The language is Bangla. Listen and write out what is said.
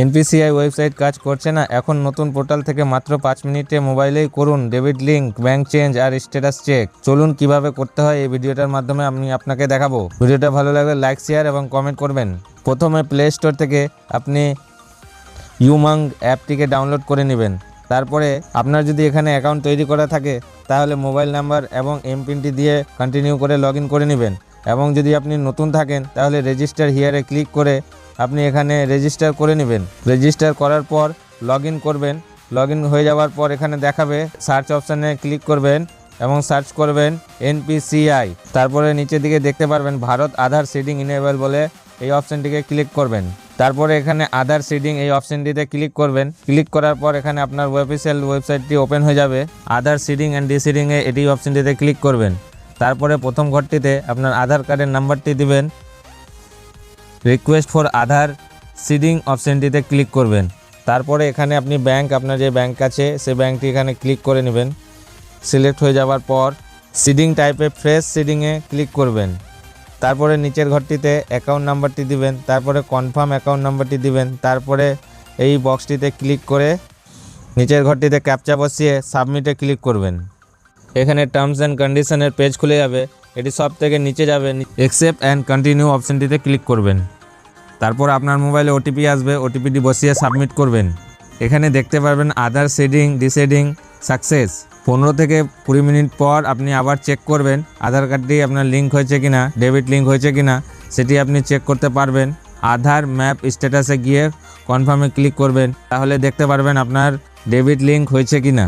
এনপিসিআই ওয়েবসাইট কাজ করছে না? এখন নতুন পোর্টাল থেকে মাত্র 5 মিনিটে মোবাইলেই করুন ডেবিট লিঙ্ক, ব্যাংক চেঞ্জ আর স্ট্যাটাস চেক। চলুন কিভাবে করতে হয় এই ভিডিওটার মাধ্যমে আমি আপনাকে দেখাবো। ভিডিওটা ভালো লাগলে লাইক, শেয়ার এবং কমেন্ট করবেন। প্রথমে প্লে স্টোর থেকে আপনি ইউমাং অ্যাপটিকে ডাউনলোড করে নেবেন। তারপরে আপনার যদি এখানে অ্যাকাউন্ট তৈরি করা থাকে তাহলে মোবাইল নাম্বার এবং এমপিনটি দিয়ে কন্টিনিউ করে লগ ইন করে নেবেন। এবং যদি আপনি নতুন থাকেন তাহলে রেজিস্টার হিয়ারে ক্লিক করে আপনি এখানে রেজিস্টার করে নেবেন। রেজিস্টার করার পর লগ ইন করবেন। লগ ইন হয়ে যাওয়ার পর এখানে দেখাবে সার্চ অপশানে ক্লিক করবেন এবং সার্চ করবেন এনপিসিআই। তারপরে নিচের দিকে দেখতে পারবেন ভারত আধার সিডিং ইনেবল বলে এই অপশানটিকে ক্লিক করবেন। তারপরে এখানে আধার সিডিং এই অপশানটিতে ক্লিক করবেন। ক্লিক করার পর এখানে আপনার অফিসিয়াল ওয়েবসাইটটি ওপেন হয়ে যাবে। আধার সিডিং অ্যান্ড ডিসিডিংয়ে এটি অপশানটিতে ক্লিক করবেন। তারপরে প্রথম ঘরটিতে আপনার আধার কার্ডের নাম্বারটি দিবেন। রিকোয়েস্ট ফর আধার সিডিং অপশানটিতে ক্লিক করবেন। তারপরে এখানে আপনি ব্যাংক, আপনার যে ব্যাংক আছে সেই ব্যাংকটি এখানে ক্লিক করে নেবেন। সিলেক্ট হয়ে যাওয়ার পর সিডিং টাইপে ফ্রেশ সিডিংয়ে ক্লিক করবেন। তারপরে নিচের ঘরটিতে অ্যাকাউন্ট নাম্বারটি দিবেন। তারপরে কনফার্ম অ্যাকাউন্ট নাম্বারটি দিবেন। তারপরে এই বক্সটিতে ক্লিক করে নিচের ঘরটিতে ক্যাপচা বসিয়ে সাবমিটে ক্লিক করবেন। এখানে টার্মস অ্যান্ড কন্ডিশনের পেজ খুলে যাবে। এটি সব থেকে নিচে যাবে, অ্যাকসেপ্ট অ্যান্ড কন্টিনিউ অপশানটিতে ক্লিক করবেন। তারপর আপনার মোবাইলে ওটিপি আসবে, ওটিপিটি বসিয়ে সাবমিট করবেন। এখানে দেখতে পারবেন আধার সিডিং ডিসিডিং সাকসেস। 15 থেকে 20 মিনিট পর আপনি আবার চেক করবেন আধার কার্ডটি আপনার লিঙ্ক হয়েছে কিনা, ডেবিট লিঙ্ক হয়েছে কিনা সেটি আপনি চেক করতে পারবেন। আধার ম্যাপ স্ট্যাটাসে গিয়ে কনফার্মে ক্লিক করবেন, তাহলে দেখতে পারবেন আপনার ডেবিট লিঙ্ক হয়েছে কিনা।